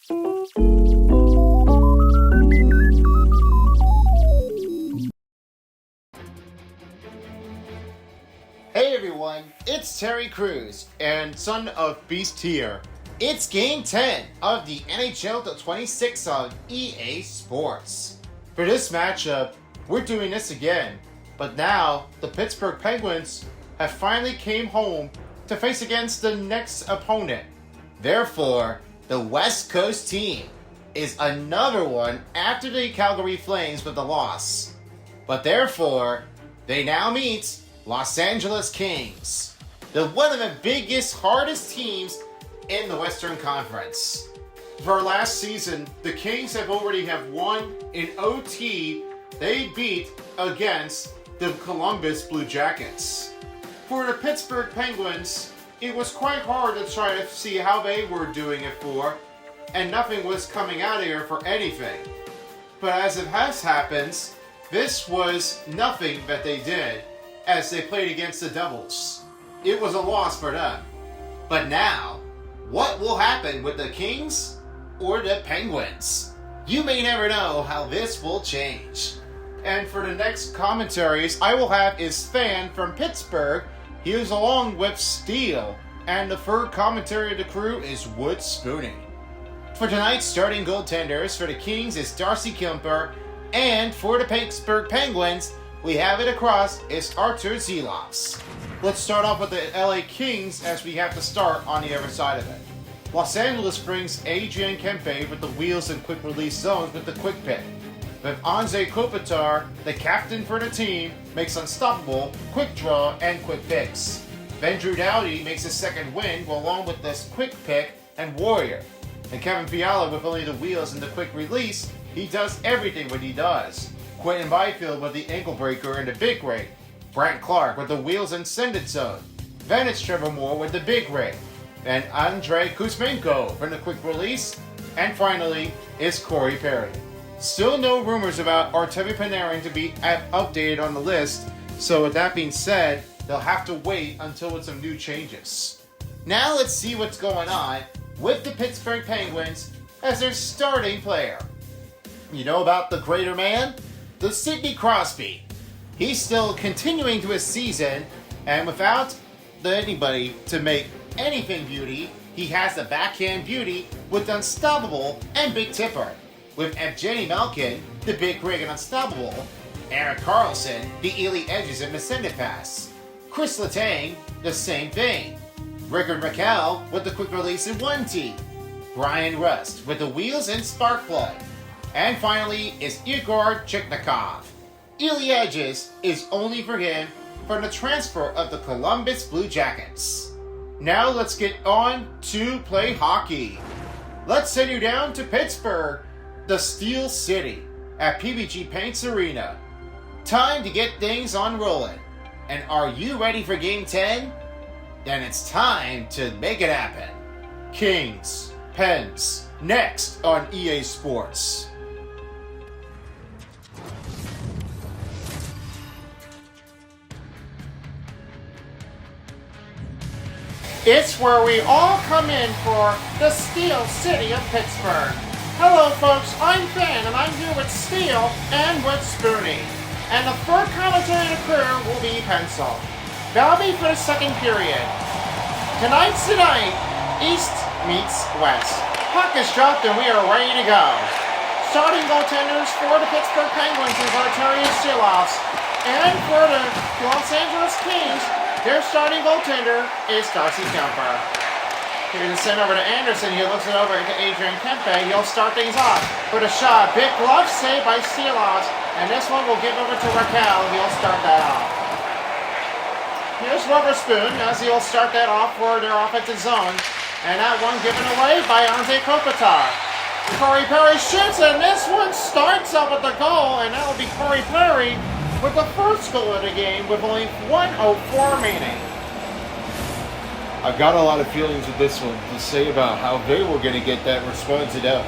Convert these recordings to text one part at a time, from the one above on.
Hey everyone, it's Terry Crews, and son of Beast here. It's Game 10 of the NHL 26 on EA Sports. For this matchup, we're doing this again, but now the Pittsburgh Penguins have finally came home to face against the next opponent. Therefore, the West Coast team is another one after the Calgary Flames with the loss. But therefore, they now meet Los Angeles Kings, one of the biggest, hardest teams in the Western Conference. For last season, the Kings have already won in OT. They beat against the Columbus Blue Jackets. For the Pittsburgh Penguins, it was quite hard to try to see how they were doing it for, and nothing was coming out of here for anything. But as it has happened, this was nothing that they did as they played against the Devils. It was a loss for them. But now, what will happen with the Kings or the Penguins? You may never know how this will change. And for the next commentaries, I will have is Fan from Pittsburgh. He is along with Steele. And the third commentary of the crew is Wood Spooning. For tonight's starting goaltenders for the Kings is Darcy Kuemper. And for the Pittsburgh Penguins, we have it across is Artur Zilovs. Let's start off with the LA Kings as we have to start on the other side of it. Los Angeles brings Adrian Kempe with the wheels and quick release zones with the quick pick. With Anze Kopitar, the captain for the team, makes unstoppable, quick draw, and quick picks. Then Drew Doughty makes his second win along with this quick pick and warrior. And Kevin Fiala with only the wheels and the quick release, he does everything what he does. Quentin Byfield with the ankle breaker and the big rig. Brant Clark with the wheels and send it zone. Then it's Trevor Moore with the big rig. Then Andrei Kuzmenko for the quick release. And finally is Corey Perry. Still no rumors about Artemi Panarin to be updated on the list, so with that being said, they'll have to wait until with some new changes. Now let's see what's going on with the Pittsburgh Penguins as their starting player. You know about the greater man? The Sydney Crosby. He's still continuing to his season, and without anybody to make anything beauty, he has the backhand beauty with the unstoppable and big tipper. With Evgeny Malkin, the big rig and unstoppable. Erik Karlsson, the Ely edges and ascended pass. Chris Letang, the same thing. Rickard Rakell with the quick release in 1T. Brian Rust with the wheels and spark plug. And finally is Igor Chiknikov. Ely Edges is only for him for the transfer of the Columbus Blue Jackets. Now let's get on to play hockey. Let's send you down to Pittsburgh, the Steel City, at PPG Paints Arena. Time to get things on rolling. And are you ready for Game 10? Then it's time to make it happen. Kings, Pens, next on EA Sports. It's where we all come in for the Steel City of Pittsburgh. Hello folks, I'm Fan and I'm here with Steele and with Spoonie. And the third commentary of the crew will be Pencil. That'll be for the second period. Tonight's the night, East meets West. Puck is dropped and we are ready to go. Starting goaltenders for the Pittsburgh Penguins is Artur Zilovs. And for the Los Angeles Kings, their starting goaltender is Darcy Kuemper. Here's a send over to Anderson. He looks it over to Adrian Kempe. He'll start things off with a shot. Big glove save by Zilovs. And this one will give over to Rakell. He'll start that off. Here's Witherspoon as he'll start that off for their offensive zone. And that one given away by Anze Kopitar. Corey Perry shoots, and this one starts up with the goal. And that will be Corey Perry with the first goal of the game with only 1:04 remaining. I've got a lot of feelings with this one to say about how they were going to get that responsive out.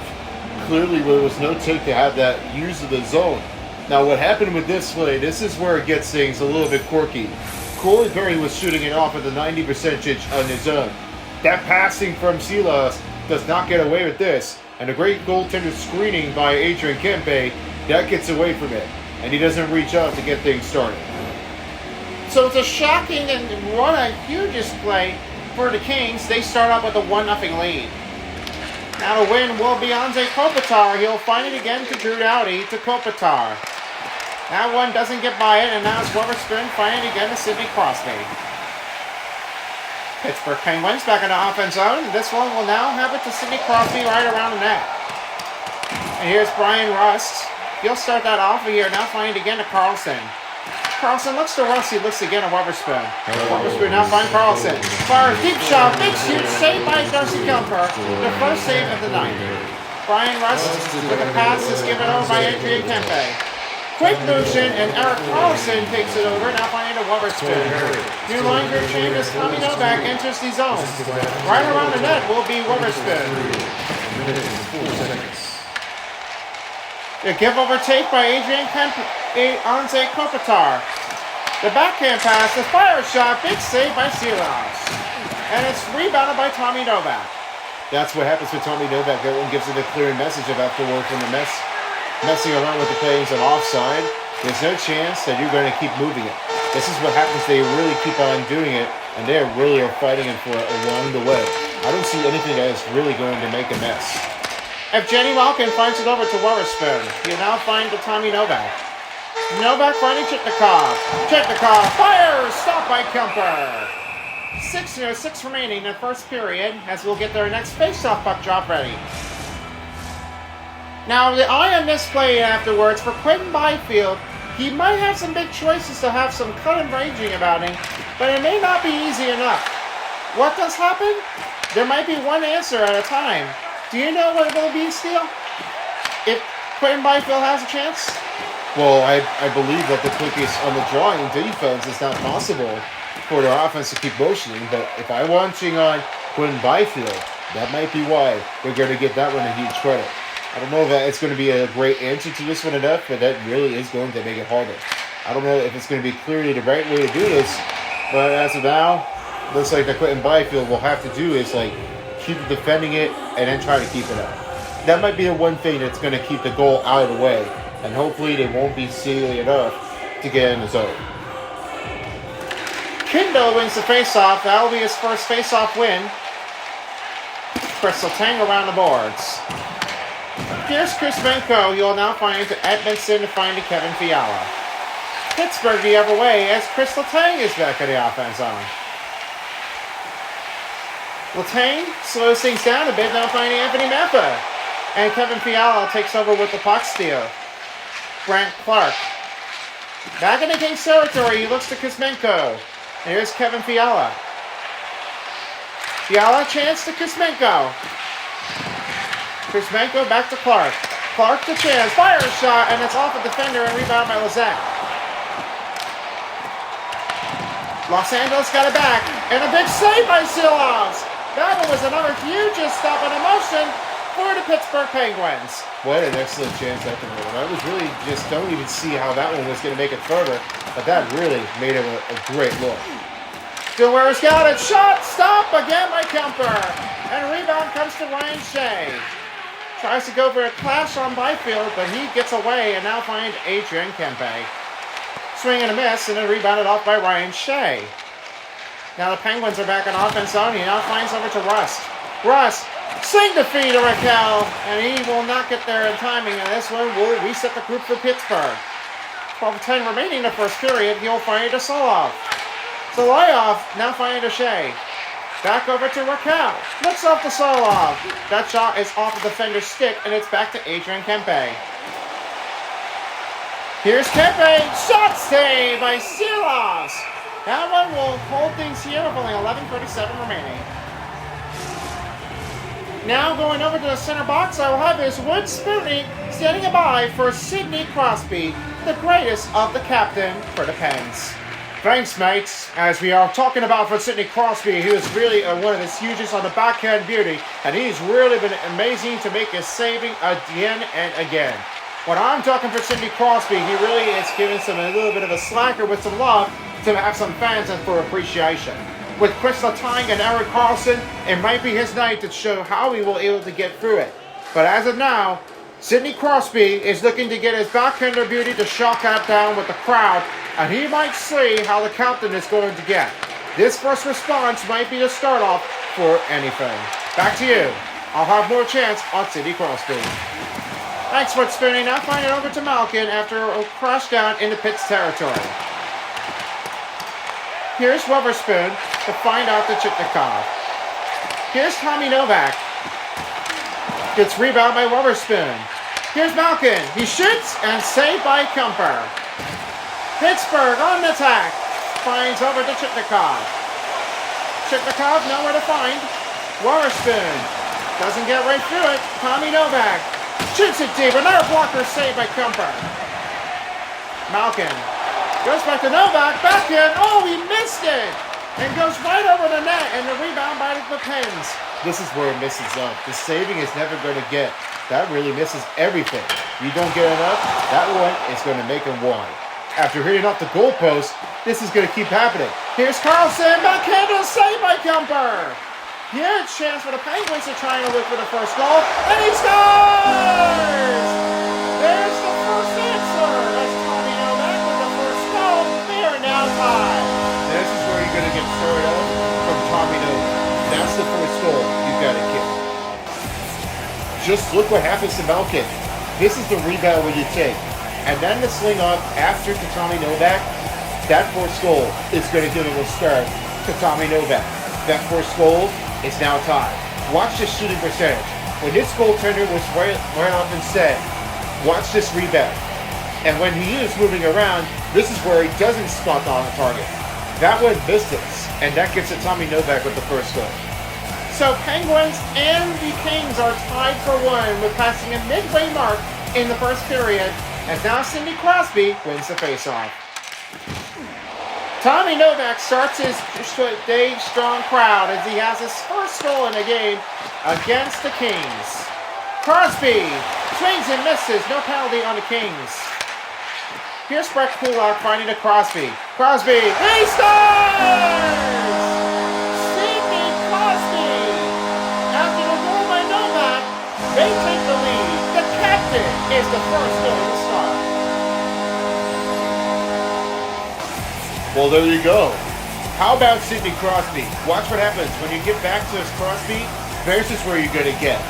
Clearly there was no take to have that use of the zone. Now what happened with this play, this is where it gets things a little bit quirky. Corey Perry was shooting it off at the 90% on his own. That passing from Silas does not get away with this. And a great goaltender screening by Adrian Kempe, that gets away from it. And he doesn't reach out to get things started. So it's a shocking and what a huge display for the Kings. They start out with a 1-0 lead. Now the win will be on Kopitar. He'll find it again to Drew Doughty to Kopitar. That one doesn't get by it, and now it's Weatherspoon finding it again to Sydney Crosby. Pittsburgh Penguins back in the offense zone. This one will now have it to Sydney Crosby right around the net. And here's Brian Rust. He'll start that off here, now finding it again to Carlson. Carlson looks to Rust, he looks again at Weatherspoon. Weatherspoon now finds Carlson. Fires deep shot, big shoot, saved by Darcy Kemper. The first save of the night. Brian Rust with a pass is given over by Adrian Kempe. Quick motion, and Eric Carlson takes it over, now finding to Weatherspoon. New line group change as Tommy Novak enters the zone. Right around the net will be Weatherspoon. A give over take by Adrian Kempe on Kopitar. The backhand pass, the fire shot, big save by Silas. And it's rebounded by Tommy Novak. That's what happens with Tommy Novak. That one gives it a clear message of afterward from the messing around with the plays on offside. There's no chance that you're going to keep moving it. This is what happens. They really keep on doing it, and they really are fighting it for along the way. I don't see anything that is really going to make a mess. If Jenny Malkin finds it over to Weatherspoon, he'll now find to Tommy Novak. Novak finding Chitnikov. Chitnikov fires! Stopped by Kemper. 6 remaining in the first period as we'll get their next face-off puck drop ready. Now, the eye on this play afterwards for Quentin Byfield, he might have some big choices to have some cut and ranging about him, but it may not be easy enough. What does happen? There might be one answer at a time. Do you know what it will be, Steele? If Quentin Byfield has a chance? Well, I believe that the quickest on the drawing defense is not possible for their offense to keep motioning, but if I'm watching on Quentin Byfield, that might be why they're going to get that one a huge credit. I don't know if it's going to be a great answer to this one enough, but that really is going to make it harder. I don't know if it's going to be clearly the right way to do this, but as of now, looks like that Quentin Byfield will have to do is keep defending it and then try to keep it up. That might be the one thing that's going to keep the goal out of the way, and hopefully they won't be silly enough to get in the zone. Kindle wins the faceoff. That'll be his first faceoff win. Crystal Tang around the boards. Here's Kuzmenko. You'll now find to Edmondson to find to Kevin Fiala. Pittsburgh the other way as Crystal Tang is back in the offense zone. Letang slows things down a bit, now finding Anthony Mappa. And Kevin Fiala takes over with the puck steal. Grant Clark. Back in the Kings territory, he looks to Kuzmenko. Here's Kevin Fiala. Fiala chance to Kuzmenko. Kuzmenko back to Clark. Clark to chance. Fire shot, and it's off a defender and rebound by Lozette. Los Angeles got it back. And a big save by Silas. That one was another huge stop in motion for the Pittsburgh Penguins. What an excellent chance that one. I was really don't even see how that one was going to make it further, but that really made it a great look. Stillware's got it. Shot, stop again by Kemper. And a rebound comes to Ryan Shea. Tries to go for a clash on Byfield, but he gets away and now finds Adrian Kempe. Swing and a miss, and then rebounded off by Ryan Shea. Now the Penguins are back on offense zone. He now finds over to Rust. Rust, sing the feed to Raquel, and he will not get there in timing, and this one will reset the group for Pittsburgh. 12:10 remaining in the first period. He'll fire to Solov. Soloyov now firing to Shea. Back over to Raquel. Looks off to Solov. That shot is off the defender's stick, and it's back to Adrian Kempe. Here's Kempe. Shot save by Silas. That one will hold things here with only 11:37 remaining. Now going over to the center box, I will have his Wood Spoonie standing by for Sydney Crosby, the greatest of the captain for the Pens. Thanks, mates. As we are talking about for Sydney Crosby, he was really one of the hugest on the backhand beauty, and he's really been amazing to make his saving again and again. When I'm talking for Sydney Crosby, he really is giving some a little bit of a slacker with some love to have some fans and for appreciation. With Chris Letang and Eric Carlson, it might be his night to show how he will able to get through it. But as of now, Sydney Crosby is looking to get his backhander beauty to shock out down with the crowd, and he might see how the captain is going to get. This first response might be the start off for anything. Back to you. I'll have more chance on Sydney Crosby. Thanks for spinning. Now find it over to Malkin after a crash down into Pitt's territory. Here's Weatherspoon to find out the Chitnikov. Here's Tommy Novak. Gets rebound by Weatherspoon. Here's Malkin. He shoots and saved by Kumper. Pittsburgh on the attack. Finds over to Chitnikov. Chitnikov nowhere to find. Weatherspoon doesn't get right through it. Tommy Novak shoots it deep. Another blocker saved by Kumper. Malkin goes back to Novak. Back in. Oh, he missed it. And goes right over the net. And the rebound by the Pens. This is where it misses up. The saving is never going to get. That really misses everything. You don't get enough, that one is going to make him one. After hitting off the goalpost, this is going to keep happening. Here's Carlson. Backhander saved by Kumper. Huge chance for the Penguins to try and look for the first goal. And he scores! There's the first answer. That's Tommy Novak with the first goal. They are now tied. This is where you're going to get started up from Tommy Novak. That's the first goal you've got to kick. Just look what happens to Malkin. This is the rebound when you take. And then the sling off after to Tommy Novak. That first goal is going to give him a start to Tommy Novak. That first goal is now tied. Watch the shooting percentage. When this goaltender was right off instead, watch this rebound. And when he is moving around, this is where he doesn't spot on the target. That one missed it. And that gets to Tommy Novak with the first goal. So Penguins and the Kings are tied for one with passing a midway mark in the first period. As now Sidney Crosby wins the faceoff. Tommy Novak starts his day strong crowd as he has his first goal in the game against the Kings. Crosby swings and misses. No penalty on the Kings. Here's Brett Kulak finding a Crosby. Crosby, he scores! Sydney Crosby! After the goal by Novak, they take the lead. The captain is the first goal to start. Well, there you go. How about Sidney Crosby? Watch what happens when you get back to Crosby. This is where you're going to get.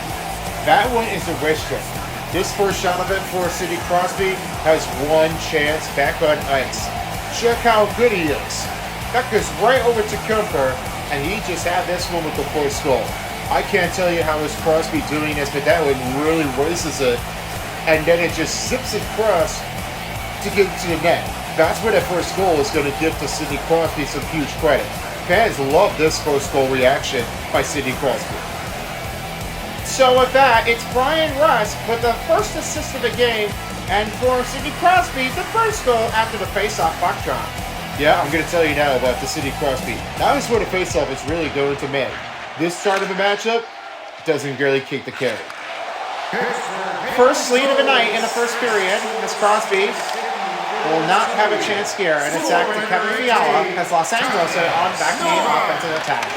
That one is a wrist strike. This first shot of it for Sidney Crosby has one chance back on ice. Check how good he is. That goes right over to Kumper, and he just had this one with the first goal. I can't tell you how is Crosby doing this, but that one really races it, and then it just zips across to get to the net. That's where that first goal is going to give to Sidney Crosby some huge credit. Fans love this first goal reaction by Sidney Crosby. So with that, it's Brian Rust with the first assist of the game, and for Sidney Crosby, the first goal after the face-off puck drop. Yeah, I'm going to tell you now about the Sidney Crosby. That is where the face-off is really going to make. This start of the matchup doesn't really kick the carry. First lead of the night in the first period, as Crosby will not have a chance here, and it's back to Kevin Fiala as Los Angeles are on back to the offensive attack.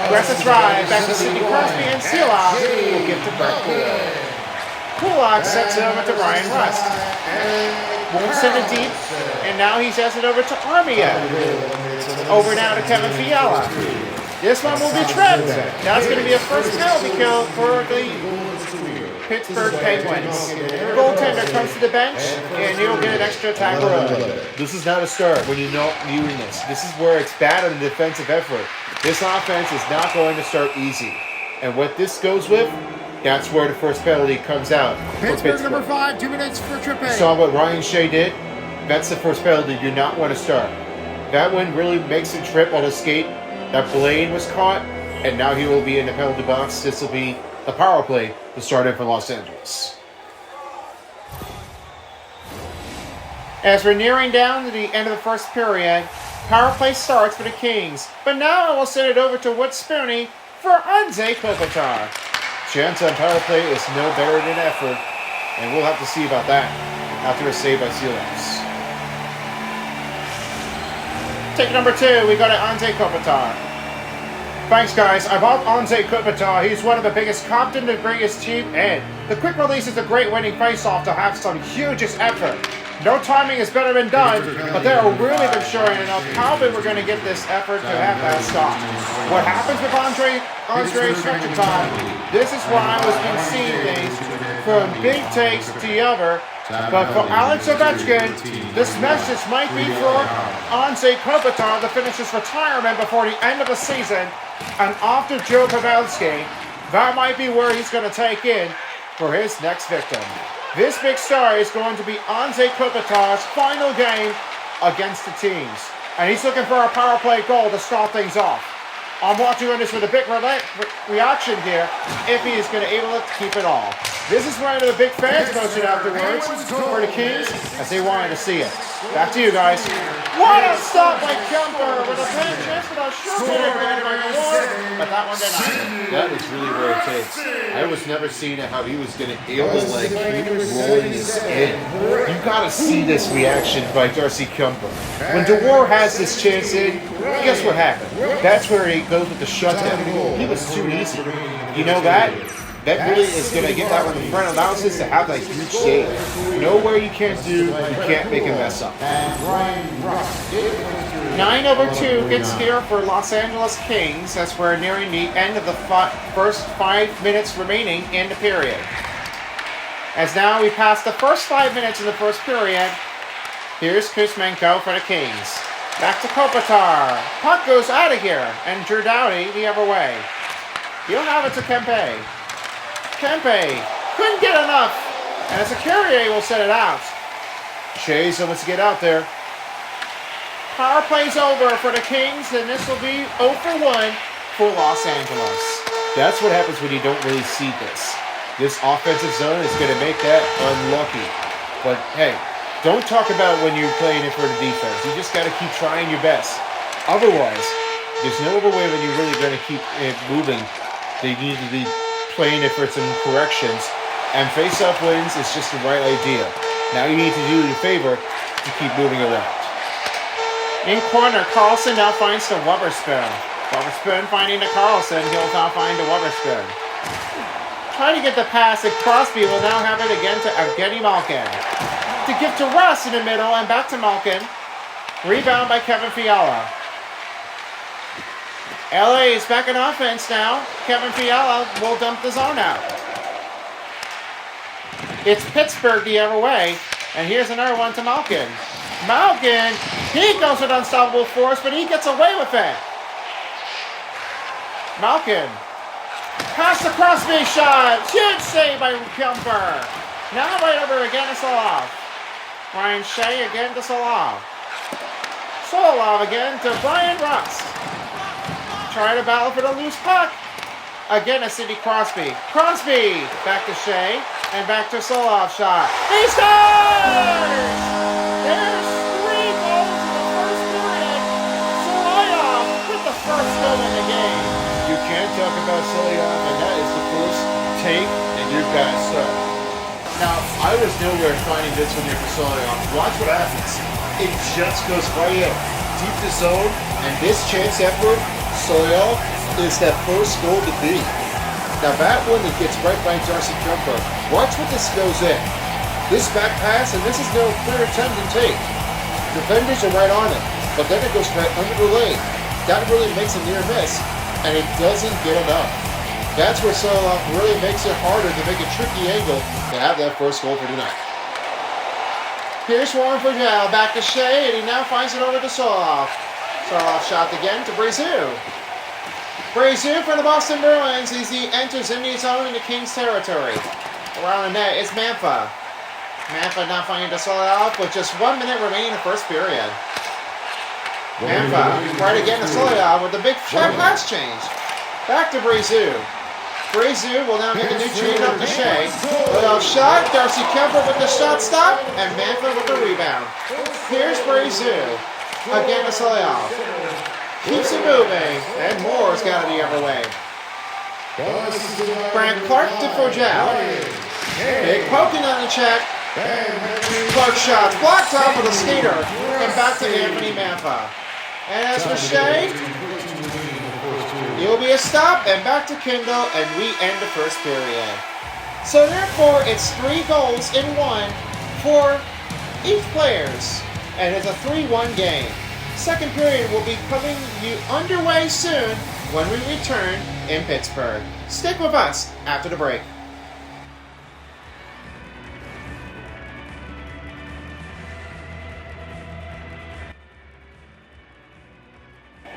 Aggressive drive, back to Sidney Crosby, and Seela will give to Brett Kulak. Kulak sets it over to Brian Rust. Won't send it deep, and now he sends it over to Armia. Over now to Kevin Fiala. This one will be tripped. That's going to be a first penalty kill for the Pittsburgh Penguins. Goaltender comes to the bench, and he'll get an extra tackle. This is not a start when you're not viewing this. This is where it's bad on the defensive effort. This offense is not going to start easy. And what this goes with, that's where the first penalty comes out. Pittsburgh number 5, 2 minutes for tripping. Saw what Ryan Shea did? That's the first penalty you do not want to start. That one really makes him trip on his skate. That Blaine was caught, and now he will be in the penalty box. This will be the power play to start in for Los Angeles. As we're nearing down to the end of the first period, power play starts for the Kings. But now I will send it over to Wood Spooney for Anze Kopitar. Chance on power play is no better than effort, and we'll have to see about that after a save by Sealands. Take number 2, we go to Anze Kopitar. Thanks, guys. About Anze Kopitar, he's one of the biggest captain, the biggest team, and the quick release is a great winning face-off to have some hugest effort. No timing has better been done, but they are really been showing enough how big we're going to get this effort to have that stop. What happens with Andre Kopitar, this is where I was been seeing things from big takes to the other. But for Alex Ovechkin, this message might be for Anze Kopitar to finish his retirement before the end of the season. And after Joe Pavelski, that might be where he's going to take in for his next victim. This big star is going to be Anze Kopitar's final game against the teams. And he's looking for a power play goal to start things off. I'm watching on this with a big reaction here if he is going to be able to keep it all. This is one of the big fans posted afterwards for the Kings as they wanted to see it. Back to you guys. What a stop by Kemper with a pen chance for a shot but that one didn't. That is really where it takes. I was never seeing it how he was going to able to like keep rolling his in. You got to see this reaction by Darcy Kemper. When DeWar has this chance in, guess what happened? That's where he goes with the shutdown. He was too easy. You know that? That really is going to get that one in front of Louses to have that huge save. Nowhere you can't do, you can't make a mess up. 9/2 gets here for Los Angeles Kings as we're nearing the end of the first 5 minutes remaining in the period. As now we pass the first 5 minutes in the first period, here's Kuzmenko for the Kings. Back to Kopitar. Puck goes out of here, and Drew Doughty the other way. He'll have it to Kempe. Kempe couldn't get enough, and as a Carrier will set it out. Shays wants to get out there. Power play's over for the Kings, and this will be 0 for 1 for Los Angeles. That's what happens when you don't really see this. This offensive zone is going to make that unlucky. But hey, don't talk about when you're playing it for the defense. You just got to keep trying your best. Otherwise, there's no other way when you're really going to keep it moving. They need to be playing it for some corrections, and face-off wins is just the right idea. Now you need to do your favor to keep moving around. In corner, Carlson now finds the Weatherspoon. Weatherspoon finding the Carlson, he'll now find the Weatherspoon. Trying to get the pass, and Crosby will now have it again to Evgeny Malkin. To give to Russ in the middle, and back to Malkin. Rebound by Kevin Fiala. LA is back in offense now. Kevin Fiala will dump the zone out. It's Pittsburgh the other way. And here's another one to Malkin. Malkin, he goes with unstoppable force, but he gets away with it. Malkin. Pass the Crosby shot. Huge save by Kemper. Now right over again to Solov. Ryan Shea again to Solov. Solov again to Brian Rust. Try to battle for the loose puck. Again to Sydney Crosby. Crosby back to Shea and back to Solov shot. He scores! There's 3 goals in the first period. Solov with the first goal in the game. You can't talk about Solov, and that is the first take, and you've got to start. Now, I was nowhere finding this one here for Solov. Watch what happens. It just goes right in. Deep the zone, and this chance effort, Solov is that first goal to beat. Now that one that gets right by Darcy Kemper. Watch what this goes in. This back pass, and this is no clear attempt and take. Defenders are right on it, but then it goes right under the lane. That really makes a near miss, and it doesn't get enough. That's where Solov really makes it harder to make a tricky angle to have that first goal for tonight. Here's Warren Fugel back to Shea, and he now finds it over to Solov. Solov shot again to Brazeau. Brazeau for the Boston Bruins as he enters in his own in the Kings territory. Around the net is Mantha. Mantha now finding the Solov with just 1 minute remaining in the first period. Mantha right again to Solov with the big pass change. Back to Brazeau. Brazeau will now make a new change up to Shea. Solov shot, Darcy Kemper with the shot stop, and Mantha with the rebound. Here's Brazeau. Again to Solov. Keeps it moving, and Moore's got it the other way. Frank Clark to Fugel. Big poking on the check. Clark shots blocked off with a skater, and back to Anthony Mantha. And as for Shea, It will be a stop and back to Kindle, and we end the first period. So therefore, it's 3 goals in 1 for each players, and it's a 3-1 game. Second period will be coming underway soon when we return in Pittsburgh. Stick with us after the break.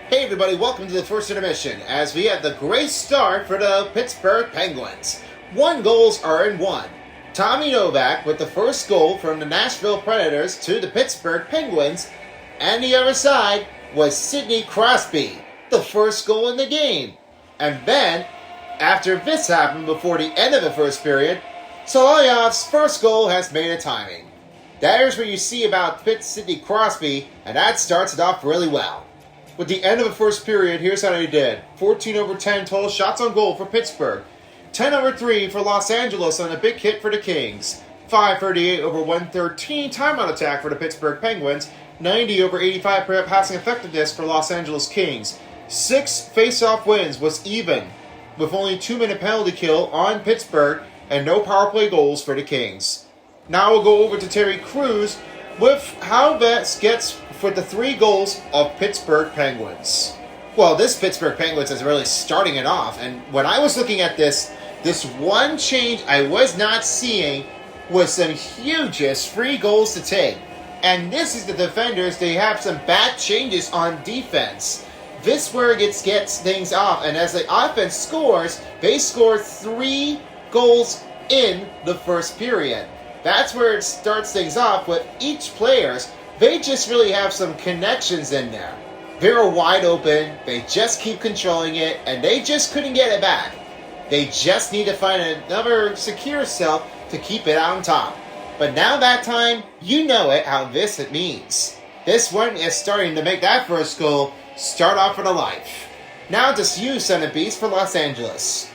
Hey everybody, welcome to the first intermission as we have the great start for the Pittsburgh Penguins. 1 goals are in 1. Tommy Novak with the first goal from the Nashville Predators to the Pittsburgh Penguins, and the other side was Sydney Crosby, the first goal in the game. And then, after this happened before the end of the first period, Solovyov's first goal has made a timing. There's what you see about Sydney Crosby, and that starts it off really well. With the end of the first period, here's how they did. 14/10 total shots on goal for Pittsburgh. 10/3 for Los Angeles on a big hit for the Kings. 538/113 timeout attack for the Pittsburgh Penguins. 90/85 passing effectiveness for Los Angeles Kings. 6 face-off wins was even, with only 2-minute penalty kill on Pittsburgh and no power play goals for the Kings. Now we'll go over to Terry Crews with how Vets gets for the 3 goals of Pittsburgh Penguins. Well, this Pittsburgh Penguins is really starting it off, and when I was looking at this one change I was not seeing was some hugest free goals to take. And this is the defenders, they have some bad changes on defense. This where it gets things off, and as the offense scores, they score 3 goals in the first period. That's where it starts things off with each players. They just really have some connections in there. They're wide open, they just keep controlling it, and they just couldn't get it back. They just need to find another secure self to keep it on top. But now that time, you know how this it means. This one is starting to make that first goal start off for the life. Now to you, Son of Beast, for Los Angeles.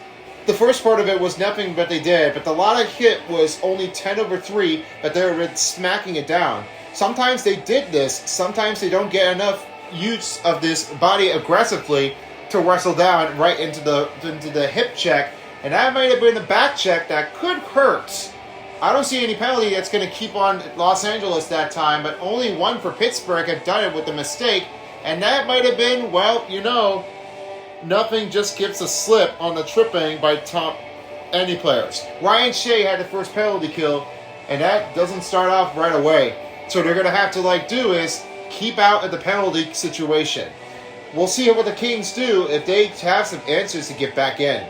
The first part of it was nothing but they did, but the lot of hit was only 10/3, but they were smacking it down. Sometimes they did this, sometimes they don't get enough use of this body aggressively to wrestle down right into the hip check, and that might have been a back check that could hurt. I don't see any penalty that's going to keep on Los Angeles that time, but only one for Pittsburgh had done it with a mistake, and that might have been, well, nothing just gives a slip on the tripping by top any players. Ryan Shea had the first penalty kill, and that doesn't start off right away. So they're going to have to do is keep out of the penalty situation. We'll see what the Kings do if they have some answers to get back in.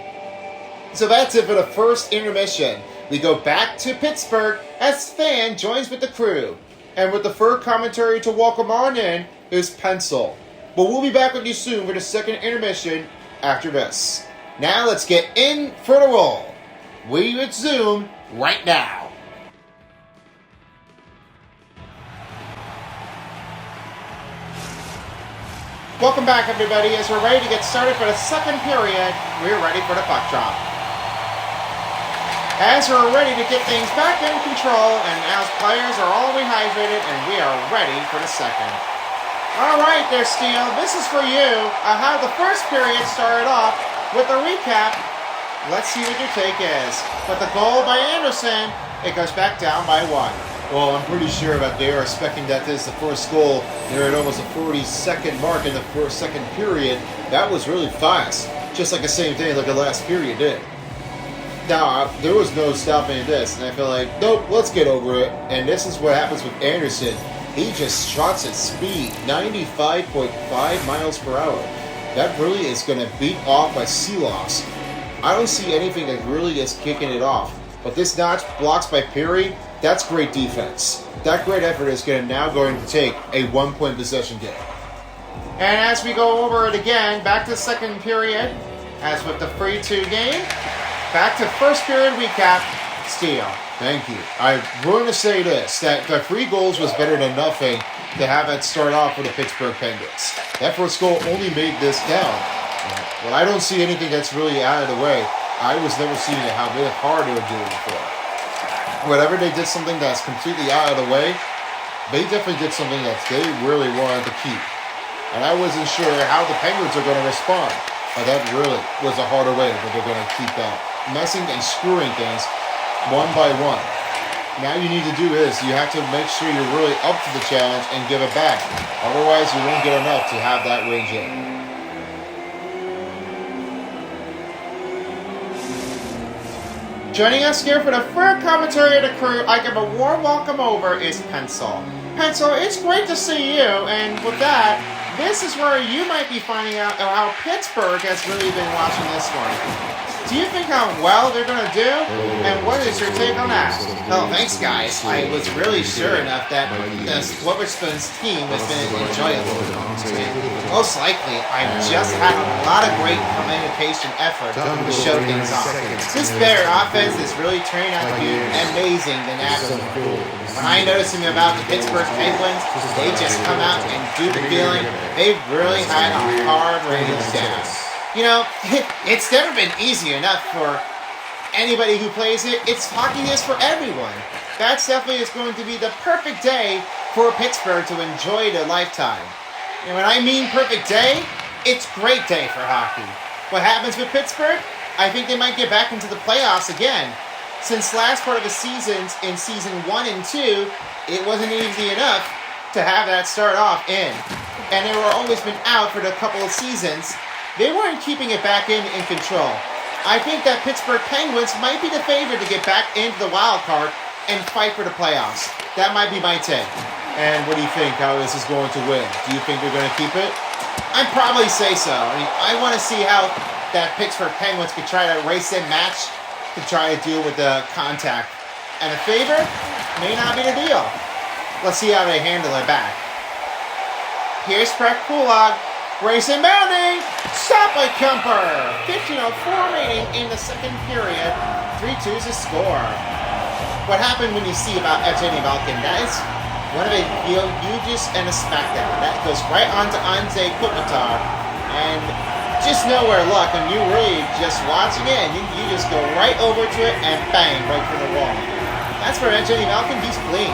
So that's it for the first intermission. We go back to Pittsburgh as Fan joins with the crew. And with the third commentary to welcome on in is Pencil. But we'll be back with you soon for the second intermission after this. Now let's get in for the roll. We resume right now. Welcome back, everybody. As we're ready to get started for the second period, we're ready for the puck drop. As we're ready to get things back in control, and as players are all rehydrated, and we are ready for the second. All right there, Steele. This is for you. How the first period started off with a recap. Let's see what your take is. But the goal by Anderson, it goes back down by 1. Well, I'm pretty sure that they are expecting that this is the first goal. They're at almost a 40-second mark in the second period. That was really fast. Just like the same thing like the last period did. Now, there was no stopping this, and I feel like, nope, let's get over it. And this is what happens with Anderson. He just shots at speed, 95.5 miles per hour. That really is going to beat off by Seeloff's. I don't see anything that really is kicking it off. But this notch blocks by Perry, that's great defense. That great effort is now going to take a 1-point possession game. And as we go over it again, back to the second period, as with the 3-2 game, back to first period recap, Steele. Thank you. I'm going to say this, that the 3 goals was better than nothing to have it start off with the Pittsburgh Penguins. That first goal only made this down. Well, I don't see anything that's really out of the way. I was never seeing how hard they were doing before. Whenever they did something that's completely out of the way, they definitely did something that they really wanted to keep. And I wasn't sure how the Penguins are going to respond. That really was a harder way that they're going to keep messing and screwing things one by one. Now you need to do is you have to make sure you're really up to the challenge and give it back. Otherwise, you won't get enough to have that range in. Joining us here for the third commentary of the crew, I give a warm welcome over, is Pencil. Pencil, it's great to see you, and with that, this is where you might be finding out how Pittsburgh has really been watching this one. Do you think how well they're going to do? And what is your take on that? Oh, thanks, guys. I was really sure enough that Witherspoon's team has been enjoyable. Most likely, I've just had a lot of great communication effort to show things off. This better offense is really turning out to be amazing than absolute. When I noticed him about the Pittsburgh Penguins, they just come out and do the feeling they've really had a hard rain down. You know, it's never been easy enough for anybody who plays it. It's hockey is for everyone. That definitely is going to be the perfect day for Pittsburgh to enjoy their lifetime. And when I mean perfect day, it's great day for hockey. What happens with Pittsburgh? I think they might get back into the playoffs again. Since last part of the seasons in season 1 and 2, it wasn't easy enough to have that start off in. And they were always been out for the couple of seasons. They weren't keeping it back in control. I think that Pittsburgh Penguins might be the favorite to get back into the wild card and fight for the playoffs. That might be my take. And what do you think how this is going to win? Do you think they're going to keep it? I'd probably say so. I want to see how that Pittsburgh Penguins could try to race and match to try to deal with the contact. And a favor may not be the deal. Let's see how they handle it back. Here's Brett Kulak. Racing bounding, stop by Kemper. 15:04 remaining in the second period. 3-2 is the score. What happened when you see about Evgeny Malkin? That is one of the hugest and a smackdown. That goes right onto Kopitar. And just nowhere luck. And you really just watching it and you just go right over to it and bang, right through the wall. That's for Evgeny Malkin, he's clean.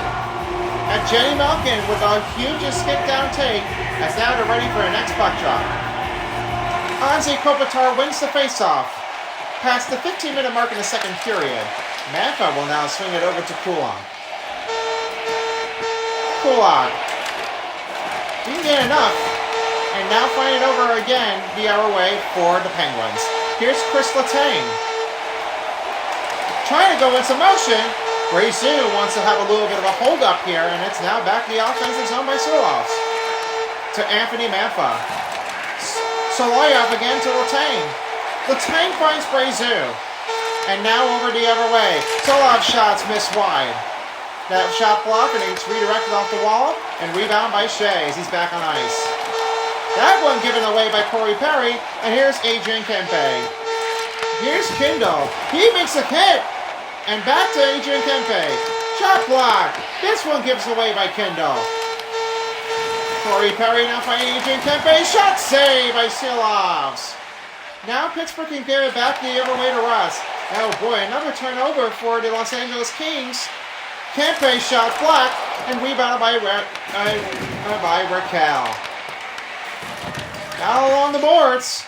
Evgeny Malkin with a hugest skip down take. As now they're ready for a next puck drop. Kopitar wins the faceoff. Past the 15-minute mark in the second period. Manfa will now swing it over to Kulak. Kulak. Didn't get enough. And now find it over again the other way for the Penguins. Here's Chris Letang. Trying to go in some motion. Brazil wants to have a little bit of a hold up here, and it's now back to the offensive zone by Solovs. To Anthony Manfa. Soloyov again to Letang. Letang finds Brazil. And now over the other way. Solov's shots miss wide. That shot blocked and it's redirected off the wall and rebound by Shea as he's back on ice. That one given away by Corey Perry, and here's Adrian Kempe. Here's Kindle. He makes a hit. And back to Adrian Kempe. Shot block. This one gives away by Kindle. Corey Perry now finding Adrian Kempe. Shot saved by Silovs. Now Pittsburgh can get it back the other way to Russ. Oh boy, another turnover for the Los Angeles Kings. Kempe shot blocked and rebounded by Raquel. Now along the boards.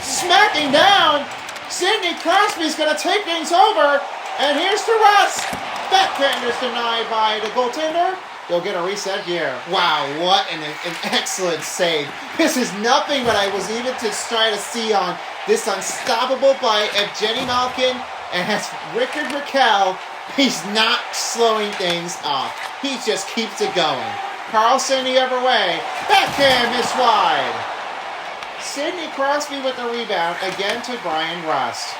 Smacking down. Sydney Crosby's going to take things over. And here's to Russ. Backhander's denied by the goaltender. They'll get a reset here. Wow, what an excellent save. This is nothing but I was even to try to see on this unstoppable by Evgeny Malkin. And as Rickard Raquel, he's not slowing things off. He just keeps it going. Carlson the other way. Backhand is wide. Sidney Crosby with the rebound, again to Brian Rust.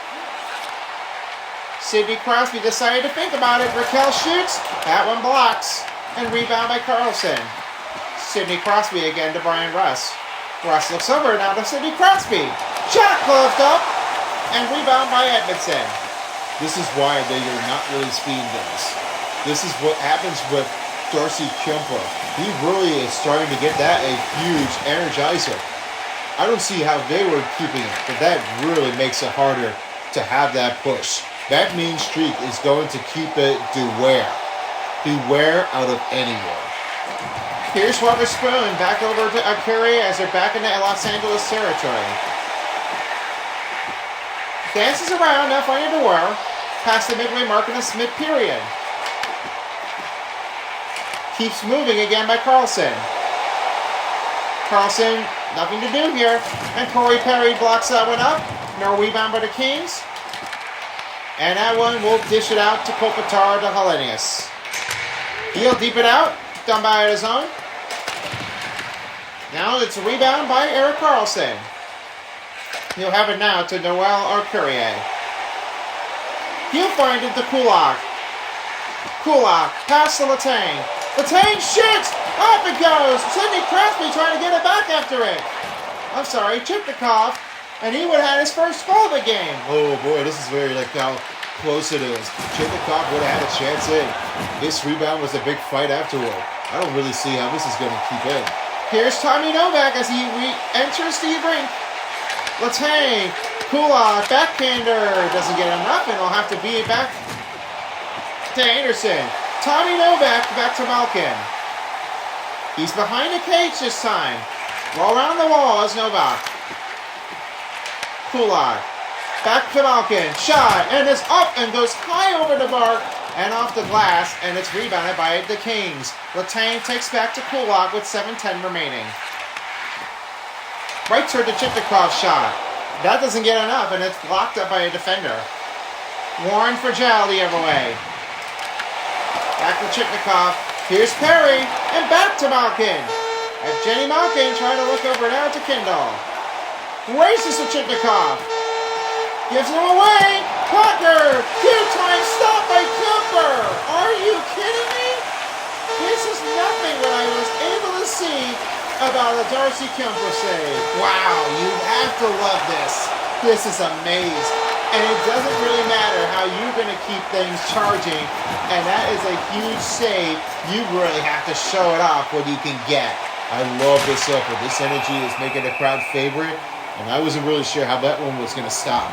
Sidney Crosby decided to think about it. Raquel shoots, that one blocks, and rebound by Carlson. Sidney Crosby again to Brian Rust. Rust looks over now to Sidney Crosby. Shot closed up, and rebound by Edmondson. This is why they are not really speed guys. This is what happens with Darcy Kuemper. He really is starting to get that a huge energizer. I don't see how they were keeping it, but that really makes it harder to have that push. That mean streak is going to keep it beware. Beware out of anywhere. Here's Witherspoon back over to Curry as they're back into Los Angeles territory. Dances around, now finding the door. Past the midway mark in the mid-period. Keeps moving again by Carlson. Carlson, nothing to do here. And Corey Perry blocks that one up. No rebound by the Kings. And that one will dish it out to Kopitar to Hellenius. He'll deep it out. Done by his own. Now it's a rebound by Erik Karlsson. He'll have it now to Noel Arcurier. He'll find it to Kulak. Kulak, pass to Letang. Letang shoots! Up it goes! Sydney Crosby trying to get it back after it. I'm sorry, Chipnikov. And he would have had his first goal of the game. Oh boy, this is very like how close it is. Chipnikov would have had a chance in. This rebound was a big fight afterward. I don't really see how this is going to keep in. Here's Tommy Novak as he enters the rink. Letang, Kulak, backhander, doesn't get enough, and he'll have to be back to Anderson. Tommy Novak back to Malkin. He's behind the cage this time. Well, around the wall is Novak. Kulak, back to Malkin, shot, and it's up and goes high over the mark and off the glass, and it's rebounded by the Kings. Letang takes back to Kulak with 7:10 remaining. Right toward the Chipnikov shot. That doesn't get enough, and it's blocked up by a defender. Warren for Jal the other way. Back to Chipnikov. Here's Perry, and back to Malkin. As Jenny Malkin trying to look over now to Kindle. Races to Chipnikov. Gives him away. Pucker. Two-time stop by Cooper. Are you kidding me? This is nothing what I was able to see about a Darcy Kuemper save. Wow, you have to love this. This is amazing. And it doesn't really matter how you're going to keep things charging. And that is a huge save. You really have to show it off what you can get. I love this effort. This energy is making the crowd favorite. And I wasn't really sure how that one was going to stop.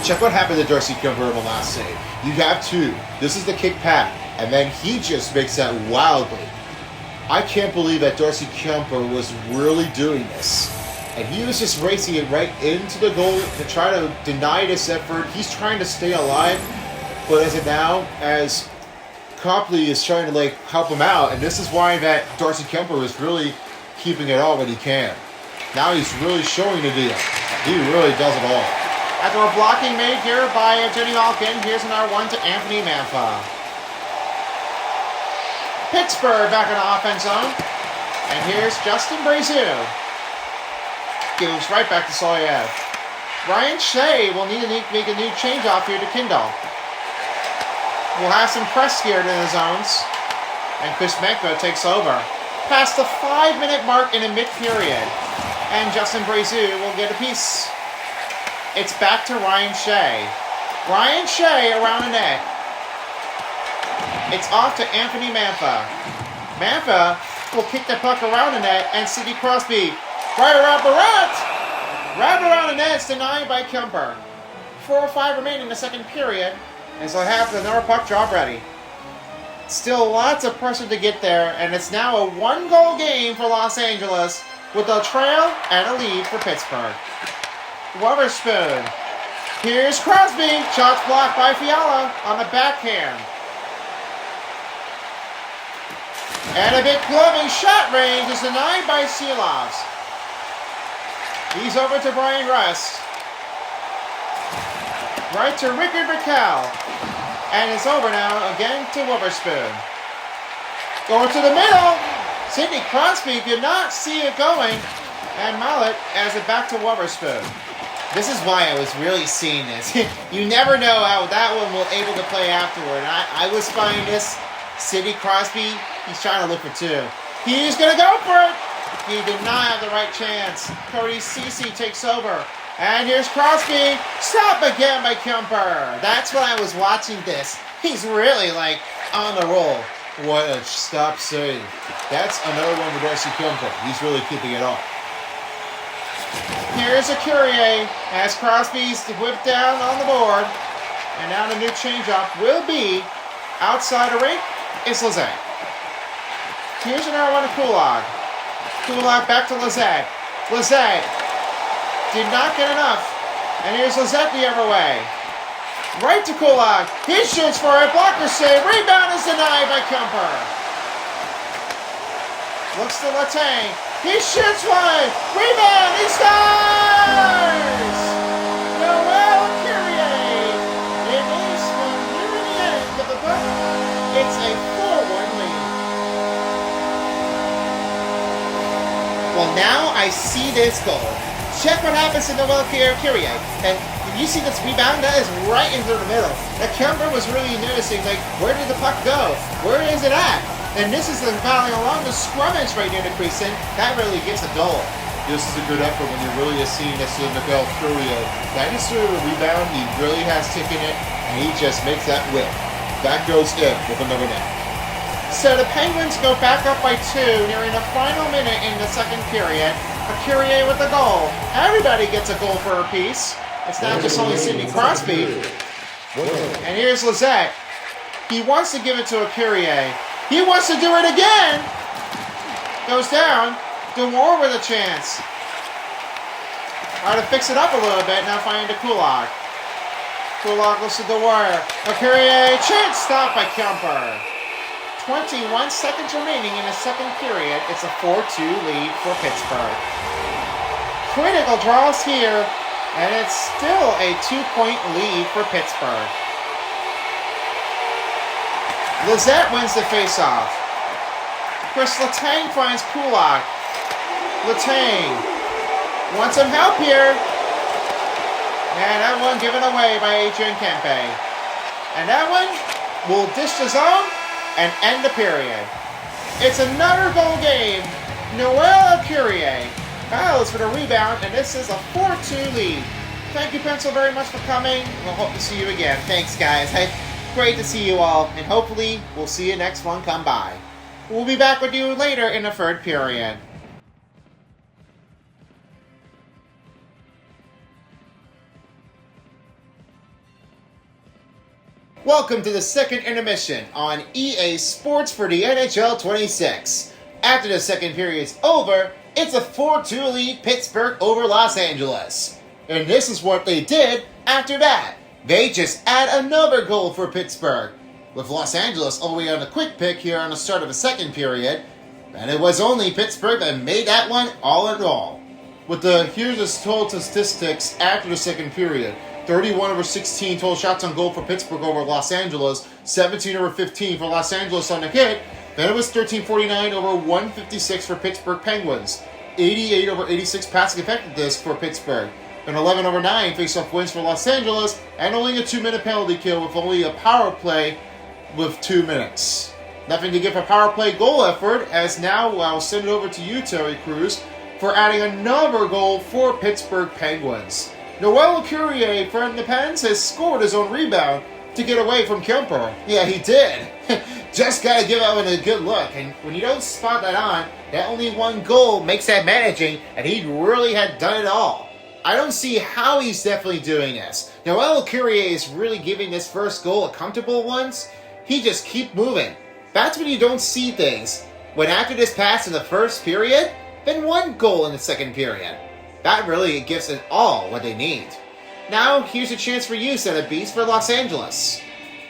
Check what happened to Darcy Kuemper in the last save. You have two. This is the kick pad. And then he just makes that wildly. I can't believe that Darcy Kuemper was really doing this. And he was just racing it right into the goal to try to deny this effort. He's trying to stay alive. But as of now, as Copley is trying to help him out, and this is why that Darcy Kuemper is really keeping it all that he can. Now he's really showing to do it. He really does it all. After a blocking made here by Jenny Malkin, here's another one to Anthony Mantha. Pittsburgh back in the offense zone. And here's Justin Brazeau. Goes right back to Soliev. Ryan Shea will need to make a new change-off here to Kindle. We'll have some press here in the zones. And Kuzmenko takes over. Past the 5-minute mark in the mid-period. And Justin Brazeau will get a piece. It's back to Ryan Shea. Ryan Shea around the net. It's off to Anthony Mantha. Mantha will kick the puck around the net, and Sidney Crosby right around Barat. Right around the net, it's denied by Kuemper. 4:05 remaining in the second period, and so have another puck drop ready. Still lots of pressure to get there, and it's now a 1-goal game for Los Angeles with a trail and a lead for Pittsburgh. Witherspoon. Here's Crosby. Shots blocked by Fiala on the backhand. And a big gloving shot range is denied by Silovs. He's over to Brian Rust. Right to Rickard Rakell. And it's over now again to Witherspoon. Going to the middle. Sidney Crosby could not see it going. And Mallet has it back to Witherspoon. This is why I was really seeing this. You never know how that one will able to play afterward. And I was finding this. Sidney Crosby, he's trying to look for two. He's going to go for it. He did not have the right chance. Cody Ceci takes over. And here's Crosby. Stop again by Kuemper. That's when I was watching this. He's really on the roll. What a stop save. That's another one with Darcy Kuemper. He's really keeping it off. Here's a Courier as Crosby's whipped down on the board. And now the new change-up will be outside the rink. It's Lazette. Here's another one to Kulak. Kulak back to Lizette. Lizette did not get enough. And here's Lizette the other way. Right to Kulak. He shoots for it. Blocker save. Rebound is denied by Kemper. Looks to Letang. He shoots one. Rebound. He scores! Noel Kyrie. It is from near the end of the book. It's a 4-1 lead. Well, now I see this goal. Check what happens to Noel Kyrie. And you see this rebound? That is right into the middle. That Kemper was really noticing, like, where did the puck go? Where is it at? And this is the fouling along the scrummage right near the crease, and that really gets a goal. This is a good effort when you're really seeing this to Noel Kyrie. That is sort of a rebound. He really has taken it, and he just makes that whip. That goes in with another net. So the Penguins go back up by 2 nearing the final minute in the second period. Kyrie with the goal. Everybody gets a goal for a piece. It's not just only Sydney Crosby. And here's Lizette. He wants to give it to a Kyrie. He wants to do it again. Goes down. DeWar with a chance. Try to fix it up a little bit. Now finding to Kulak. Kulak looks to DeWar. A Kyrie. Chance stopped by Kemper. 21 seconds remaining in the second period. It's a 4-2 lead for Pittsburgh. Critical draws here. And it's still a 2-point lead for Pittsburgh. Lizette wins the faceoff. Chris Letang finds Kulak. Letang wants some help here. And that one given away by Adrian Kempe. And that one will dish the zone and end the period. It's another goal game. Noel Kyrie battles for the rebound, and this is a 4-2 lead. Thank you, Pencil, very much for coming. We'll hope to see you again. Thanks, guys. Great to see you all, and hopefully we'll see you next one come by. We'll be back with you later in the third period. Welcome to the second intermission on EA Sports for the NHL 26. After the second period's over, it's a 4-2 lead Pittsburgh over Los Angeles. And this is what they did after that. They just add another goal for Pittsburgh. With Los Angeles only on a quick pick here on the start of the second period. And it was only Pittsburgh that made that one all in all. Here's the total statistics after the second period. 31 over 16 total shots on goal for Pittsburgh over Los Angeles. 17 over 15 for Los Angeles on the hit. Then it was 1349 over 156 for Pittsburgh Penguins. 88 over 86 passing effectiveness for Pittsburgh. An 11 over 9 face-off wins for Los Angeles, and only a 2-minute penalty kill with only a power play with 2 minutes. Nothing to give a power play goal effort, as now I'll send it over to you, Terry Crews, for adding another goal for Pittsburgh Penguins. Noel Kyrie from the Pens has scored his own rebound to get away from Kemper. Yeah, he did. Just gotta give that one a good look, and when you don't spot that on, that only one goal makes that managing, and he really had done it all. I don't see how he's definitely doing this. Noel Kyrie is really giving this first goal a comfortable one. He just keep moving. That's when you don't see things. When after this pass in the first period, then one goal in the second period. That really gives it all what they need. Now, here's a chance for you, Senate Beast, for Los Angeles.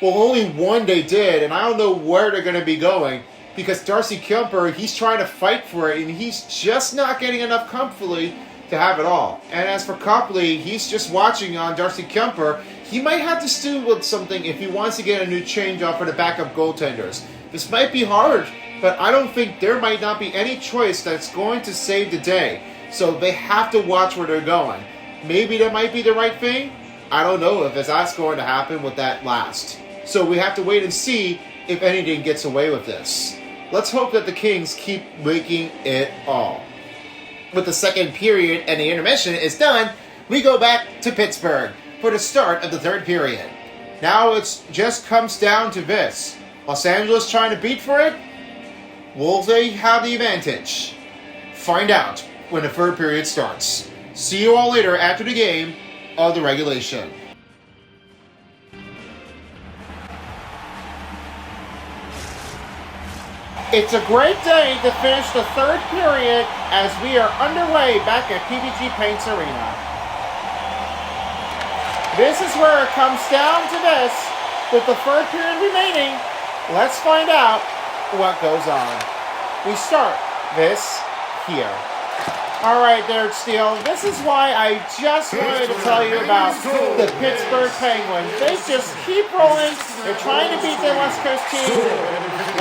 Well, only one they did, and I don't know where they're going to be going. Because Darcy Kemper, he's trying to fight for it, and he's just not getting enough comfortably to have it all. And as for Copley, he's just watching on Darcy Kemper. He might have to do with something if he wants to get a new change off for the backup goaltenders. This might be hard, but I don't think there might not be any choice that's going to save the day. So they have to watch where they're going. Maybe that might be the right thing. I don't know if that's going to happen with that last. So we have to wait and see if anything gets away with this. Let's hope that the Kings keep making it all. With the second period and the intermission is done, we go back to Pittsburgh for the start of the third period. Now it just comes down to this. Los Angeles trying to beat for it? Will they have the advantage? Find out when the third period starts. See you all later after the game of the regulation. It's a great day to finish the third period as we are underway back at PPG Paints Arena. This is where it comes down to this. With the third period remaining, let's find out what goes on. We start this here. Alright there, Steele. This is why I just wanted to tell you about the Pittsburgh Penguins. They just keep rolling. They're trying to beat their West Coast team.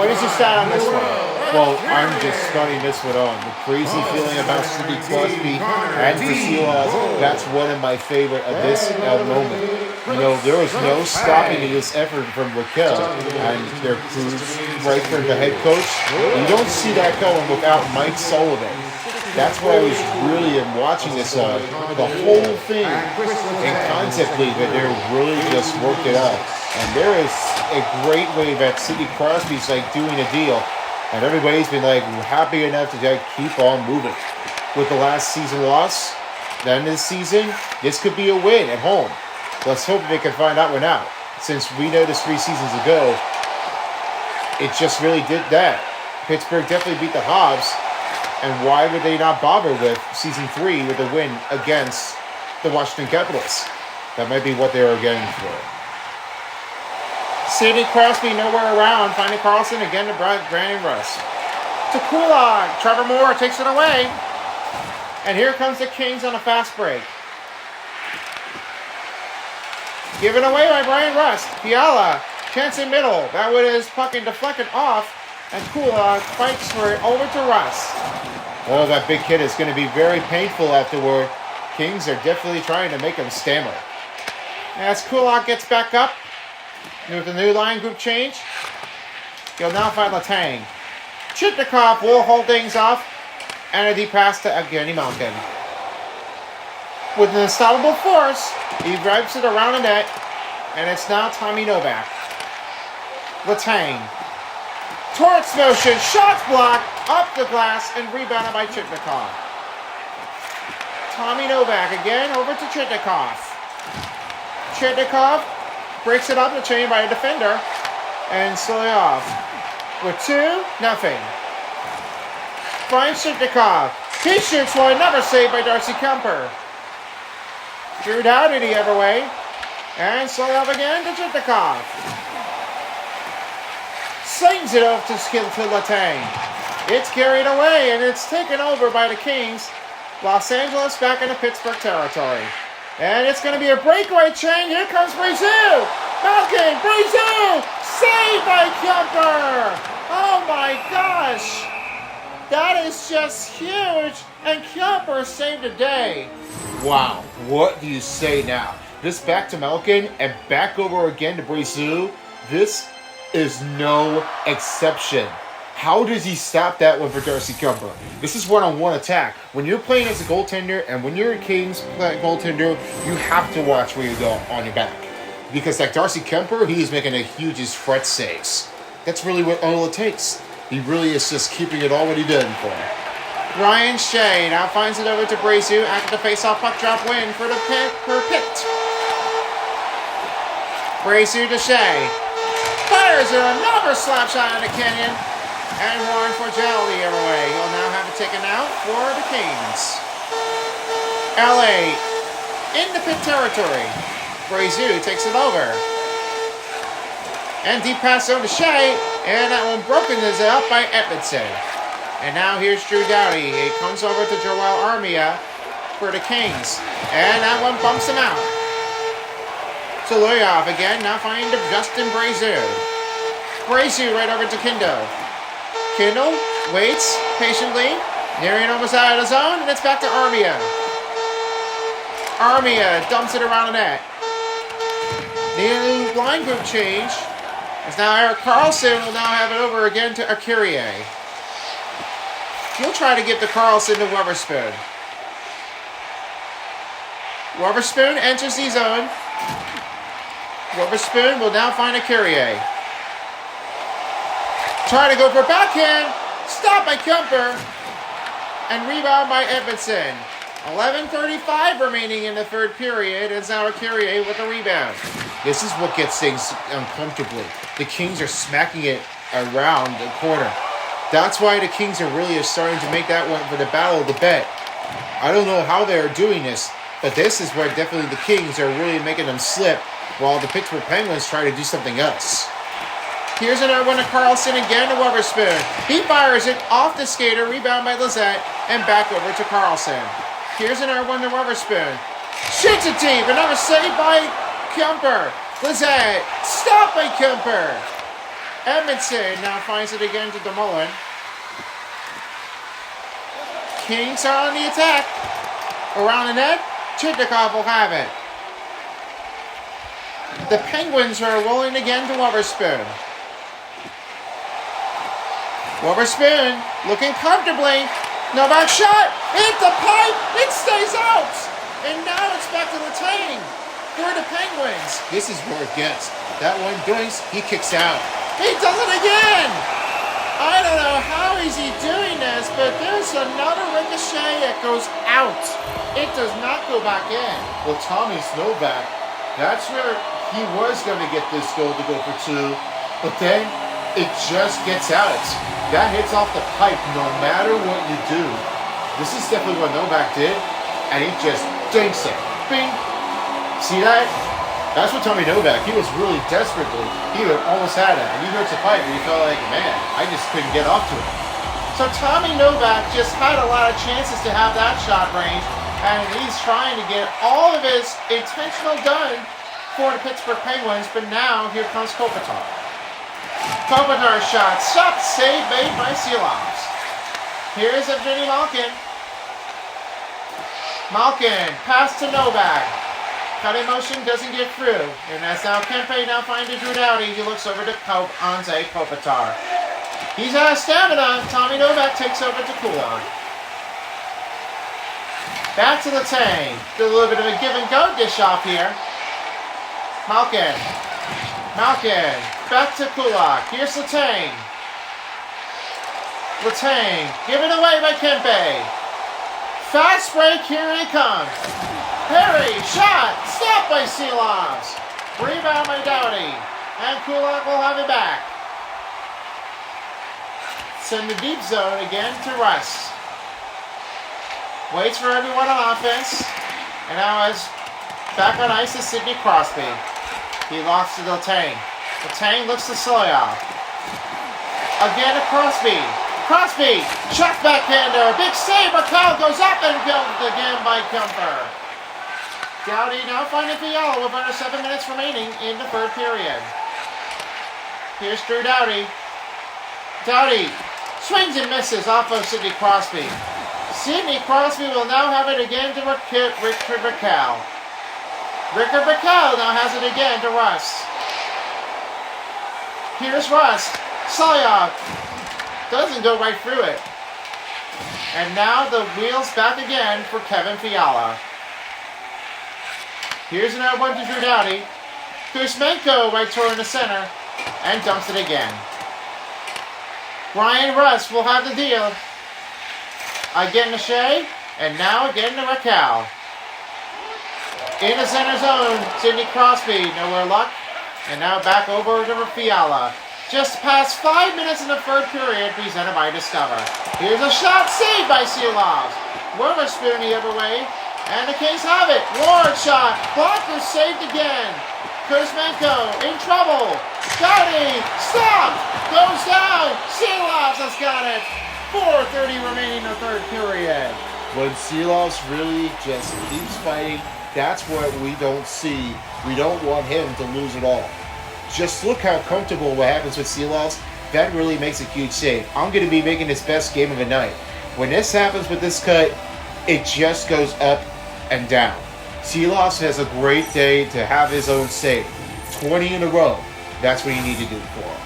What is your stat on this one? Well, I'm just starting this one on. The crazy feeling about Sydney Crosby and for Steele, that's one of my favorite of this moment. You know, there was no stopping this effort from Raquel and their crews right from the head coach. You don't see that going without Mike Sullivan. That's why I was really watching this, the whole thing, and conceptually that they're really just worked it out. And there is a great way that Sidney Crosby's like doing a deal, and everybody's been like happy enough to like, keep on moving. With the last season loss, then this season, this could be a win at home. Let's hope they can find that one out. Since we noticed 3 seasons ago, it just really did that. Pittsburgh definitely beat the Habs. And why would they not bother with Season 3 with a win against the Washington Capitals? That might be what they were getting for. Sidney Crosby nowhere around. Finding Carlson again to Brandon Russ. To Kulak. Trevor Moore takes it away. And here comes the Kings on a fast break. Given away by Brian Rust. Fiala. Chance in middle. That one is fucking deflected off. And Kulak fights for it over to Russ. Oh, that big hit is going to be very painful afterward. Kings are definitely trying to make him stammer. As Kulak gets back up with the new line group change, he'll now find Letang. Chitnikov will hold things off, and a deep pass to Evgeny Malkin. With an unstoppable force, he drives it around the net, and it's now Tommy Novak. Letang. Torts motion, shots blocked, up the glass, and rebounded by Chitnikov. Tommy Novak again, over to Chitnikov. Chitnikov breaks it up the chain by a defender, and slowly off. With 2-0. Finds Chitnikov. He shoots one, never saved by Darcy Kemper. Drew Dowdy the other way, and slowly off again to Chitnikov. Slings it off to Letang. It's carried away, and it's taken over by the Kings. Los Angeles back into Pittsburgh territory. And it's going to be a breakaway chain. Here comes Brazil. Malkin, Brazil, saved by Kemper. Oh my gosh. That is just huge. And Kemper saved the day. Wow, what do you say now? This back to Malkin and back over again to Brazil. This is no exception. How does he stop that one for Darcy Kemper? This is one-on-one attack. When you're playing as a goaltender and when you're a Kings goaltender, you have to watch where you go on your back. Because like Darcy Kemper, he's making a huge threat saves. That's really what all it takes. He really is just keeping it already done for him. Ryan Shea now finds it over to Brazu after the face-off puck drop win for the Pit. Brazu to Shea. Fires another slap shot in the canyon. And Warren Forgel the other way. He'll now have it taken out for the Kings. LA in the Pit territory. Brazu takes it over. And deep pass over to Shea. And that one broken is up by Edmondson. And now here's Drew Doughty. It comes over to Joel Armia for the Kings. And that one bumps him out. To Loyov again, now finding Justin Brazu. Brazu right over to Kindo. Kindle waits patiently, nearing almost out of the zone, and it's back to Armia. Armia dumps it around the net. The new line group change, as now Eric Carlson will now have it over again to Akirie. He'll try to give the Carlson to Weatherspoon. Weatherspoon enters the zone. Weatherspoon will now find Akirie. Try to go for backhand. Stopped by Kemper. And rebound by Edmondson. 11:35 remaining in the third period. It's now Akirie with the rebound. This is what gets things uncomfortably. The Kings are smacking it around the corner. That's why the Kings are really starting to make that one for the battle of the bet. I don't know how they're doing this, but this is where definitely the Kings are really making them slip, while the Pittsburgh Penguins try to do something else. Here's another one to Carlson again to Wotherspoon. He fires it off the skater, rebound by Lizette, and back over to Carlson. Here's another one to Wotherspoon. Shoots it deep, another save by Kemper. Lizette, stopped by Kemper. Edmondson now finds it again to Dumoulin. Kings are on the attack. Around the net, Chitnikov will have it. The Penguins are rolling again to Wotherspoon. Wotherspoon looking comfortably. Novak shot. Hit the pipe. It stays out. And now it's back to Letang for the Penguins. This is where it gets. That one doings, he kicks out. He does it again. I don't know how is he doing this, but there's another ricochet that goes out. It does not go back in. Well, Tommy's Novak, that's where he was going to get this goal to go for two, but then it just gets out. That hits off the pipe no matter what you do. This is definitely what Novak did, and he just dinks it. Bing! See that? That's what Tommy Novak, he was really desperately, he almost had it, and he hurts the pipe, and he felt like, man, I just couldn't get off to it. So Tommy Novak just had a lot of chances to have that shot range, and he's trying to get all of his intentional done for the Pittsburgh Penguins, but now here comes Kopitar. Kopitar shot, save made by Seelovs. Here's Evgeny Malkin. Malkin, pass to Novak. Cutting motion doesn't get through. And that's now Kempe now finding Drew Doughty. He looks over to Anze Kopitar. He's out of stamina. Tommy Novak takes over to Kulak. Back to Letang. Do a little bit of a give and go dish off here. Malkin. Back to Kulak. Here's Letang. Given away by Kempe. Fast break. Here he comes. Perry, shot, stopped by Seelovs. Rebound by Doughty. And Kulak will have it back. Send the deep zone again to Russ. Waits for everyone on offense. And now is back on ice is Sydney Crosby. He lost to Letang. Letang looks to Soyov. Again to Crosby. Shot backhander. Big save. Raquel goes up and killed again by Kemper. Doughty now finding Fiala with under 7 minutes remaining in the third period. Here's Drew Doughty. Doughty swings and misses off of Sidney Crosby. Sidney Crosby will now have it again to Rickard Raquel. Rickard Raquel now has it again to Russ. Here's Russ. Soyov doesn't go right through it. And now the wheels back again for Kevin Fiala. Here's another one to Drew Doughty. Kuzmenko right toward the center and dumps it again. Brian Russ will have the deal. Again to Shea, and now again to Raquel. In the center zone, Sidney Crosby, nowhere luck. And now back over to Fiala. Just past 5 minutes in the third period, presented by Discover. Here's a shot saved by Seelovs. Wotherspoon the other way. And the Kings have it. Ward shot. Blocker saved again. Kuzmenko in trouble. Doughty. Stop. Goes down. Seelovs has got it. 4:30 remaining in the third period. When Seelovs really just keeps fighting, that's what we don't see. We don't want him to lose it all. Just look how comfortable what happens with Seelovs. That really makes a huge save. I'm going to be making his best game of the night. When this happens with this cut, it just goes up and down. Seelovs has a great day to have his own save. 20 in a row. That's what you need to do for him.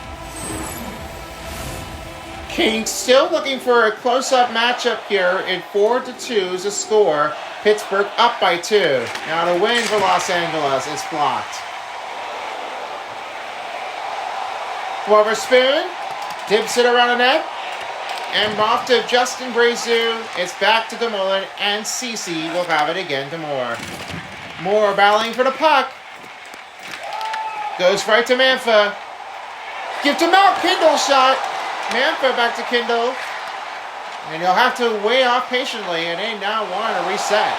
Kings still looking for a close-up matchup here in 4-2 is a score. Pittsburgh up by 2. Now the win for Los Angeles is blocked. Wotherspoon dips it around the net. And off to Justin Brazeau. It's back to Dumoulin, and Cece will have it again to Moore. Moore battling for the puck. Goes right to Manfa. Give to Mount. Kindle shot. Manfred back to Kindle. And he'll have to wait off patiently, and they now want to reset.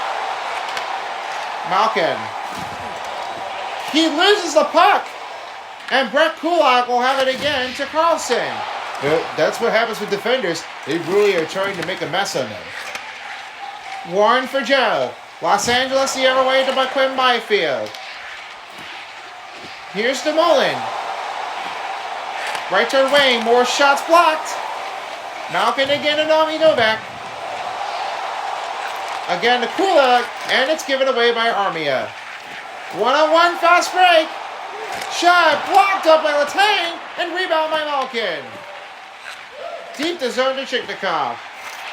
Malkin. He loses the puck. And Brett Kulak will have it again to Carlson. That's what happens with defenders. They really are trying to make a mess of them. Warren for Joe. Los Angeles the other way to Quinn Byfield. Here's DeMolin. Right turn wing. More shots blocked. Malkin again to Nami Novak. Again to Kulak. And it's given away by Armia. One-on-one fast break. Shot blocked up by Letang and rebound by Malkin. Deep the zone to Chiknikov.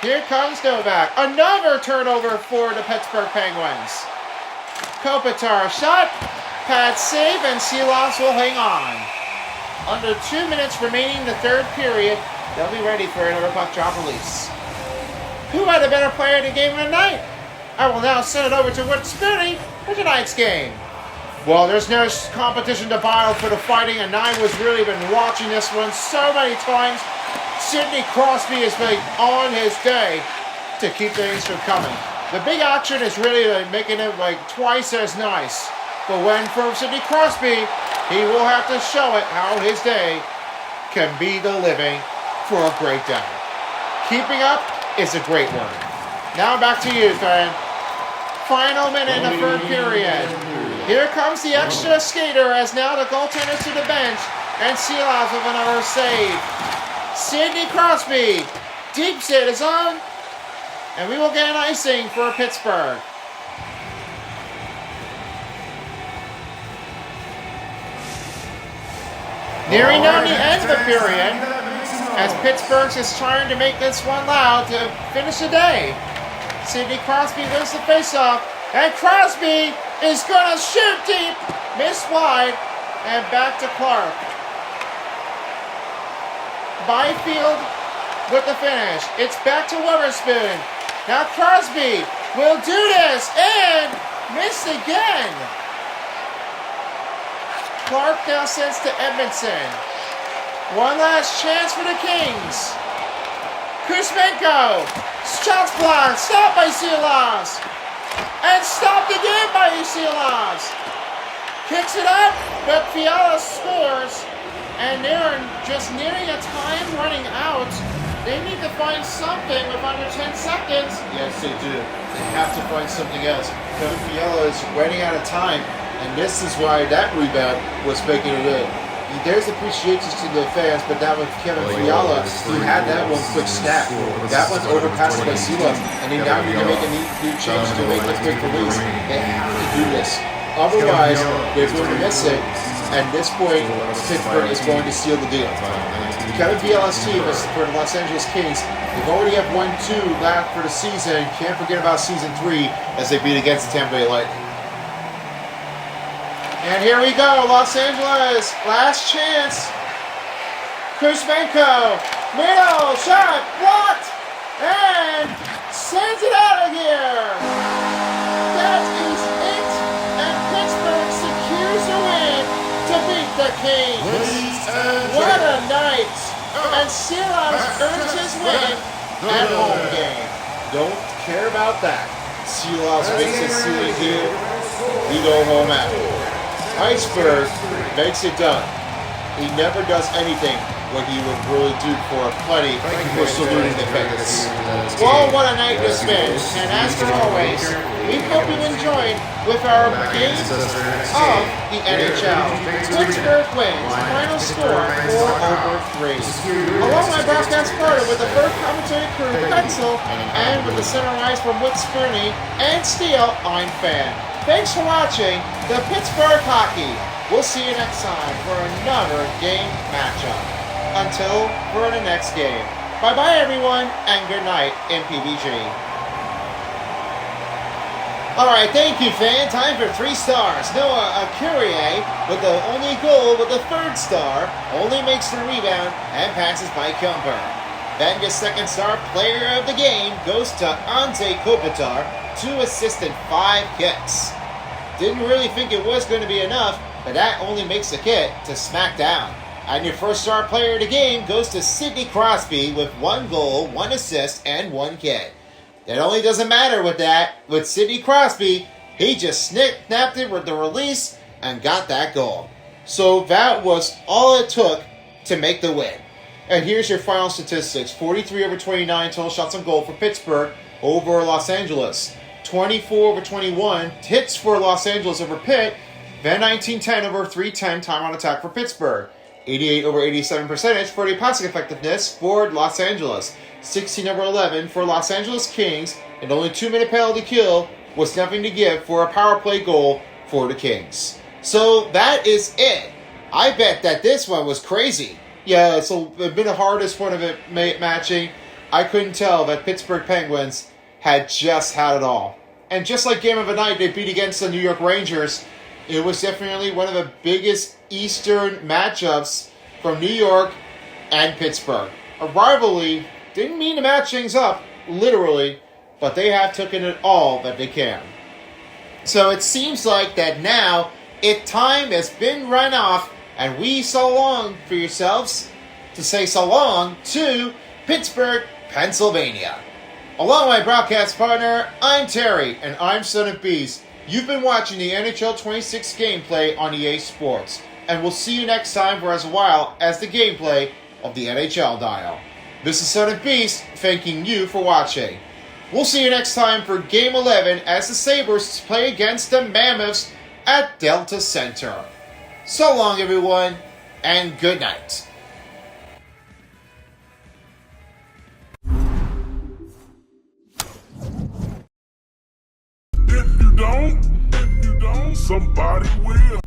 Here comes Novak. Another turnover for the Pittsburgh Penguins. Kopitar shot. Pad save and Silas will hang on. Under 2 minutes remaining in the third period, they'll be ready for another puck drop release. Who had a better player in the game of the night? I will now send it over to Wood Spoonie for tonight's game. Well, there's no competition to battle for the fighting, and I was really been watching this one so many times. Sydney Crosby has been on his day to keep things from coming. The big action is really making it like twice as nice. But when from Sydney Crosby, he will have to show it how his day can be the living for a great day. Keeping up is a great word. Now back to you, fan. Final minute in the third period. Here comes the extra skater as now the goaltender's to the bench and Silas with another save. Sidney Crosby deeps it is on and we will get an icing for Pittsburgh. Nearing down the end of the period as Pittsburgh is trying to make this one loud to finish the day. Sidney Crosby wins the faceoff and Crosby is going to shoot deep, miss wide, and back to Clark. Byfield with the finish. It's back to Witherspoon. Now Crosby will do this and miss again. Clark now sends to Edmondson. One last chance for the Kings. Kuzmenko. Shots blocked. Stopped by Silas. And stopped again by Silas. Kicks it up, but Fiala scores. And they're just nearing a time running out. They need to find something with under 10 seconds. Yes, they do. They have to find something else. Kevin Fiala is running out of time, and this is why that rebound was making it in. There's appreciation to the fans, but that with Kevin Fiala, he had that one quick snap. That one's overpassed by Silas, and they now need to make a new change to make the quick release. They have to do this. Otherwise, they're going to miss it. At this point, Pittsburgh is going to seal the deal. Kevin Fiala's team is for the Los Angeles Kings. They've already have 1-2 left for the season. Can't forget about season 3 as they beat against the Tampa Bay Lightning. And here we go, Los Angeles, last chance. Kuzmenko, middle shot, blocked, and sends it out of here. That is it, and Pittsburgh secures a win to beat the Kings. What a night, and Silas earns his win at home game. Don't care about that. Silas makes it seal here. We go home out. Iceberg makes it done. He never does anything what he would really do for plenty for saluting the fans. Well, what a night it's been, and as for always, we hope you enjoyed with our games of the NHL. Pittsburgh wins, final score 4-3. Along my broadcast partner with the third commentary crew, Pencil, and with the center ice from Wood Spoonie and Steele, I'm Fan. Thanks for watching the Pittsburgh Hockey. We'll see you next time for another game matchup. Until for the next game. Bye-bye, everyone, and good night, MPBG. Alright, thank you, fan. Time for 3 stars. Noah Courier with the only goal with the 3rd star. Only makes the rebound and passes by Kumper. Then the 2nd star player of the game goes to Ante Kopitar. 2 assists and 5 kicks. Didn't really think it was going to be enough, but that only makes the kit to SmackDown. And your first star player of the game goes to Sydney Crosby with 1 goal, 1 assist, and 1 hit. It only doesn't matter with that. With Sydney Crosby, he just snapped it with the release and got that goal. So that was all it took to make the win. And here's your final statistics. 43 over 29 total shots on goal for Pittsburgh over Los Angeles. 24 over 21 hits for Los Angeles over Pitt. Then 19-10 over 310 time on attack for Pittsburgh. 88 over 87 percentage for the passing effectiveness for Los Angeles. 16 over 11 for Los Angeles Kings. And only 2-minute penalty kill was nothing to give for a power play goal for the Kings. So that is it. I bet that this one was crazy. Yeah, it's been the hardest one of it matching. I couldn't tell that Pittsburgh Penguins had just had it all. And just like Game of the Night, they beat against the New York Rangers. It was definitely one of the biggest Eastern matchups from New York and Pittsburgh. A rivalry didn't mean to match things up, literally, but they have taken it all that they can. So it seems like that now, time has been run off, and we so long for yourselves to say so long to Pittsburgh, Pennsylvania. Along with my broadcast partner, I'm Terry, and I'm Son of Beast. You've been watching the NHL 26 gameplay on EA Sports, and we'll see you next time for as well as the gameplay of the NHL dial. This is Son of Beast, thanking you for watching. We'll see you next time for Game 11 as the Sabres play against the Mammoths at Delta Center. So long, everyone, and good night. If you don't, somebody will.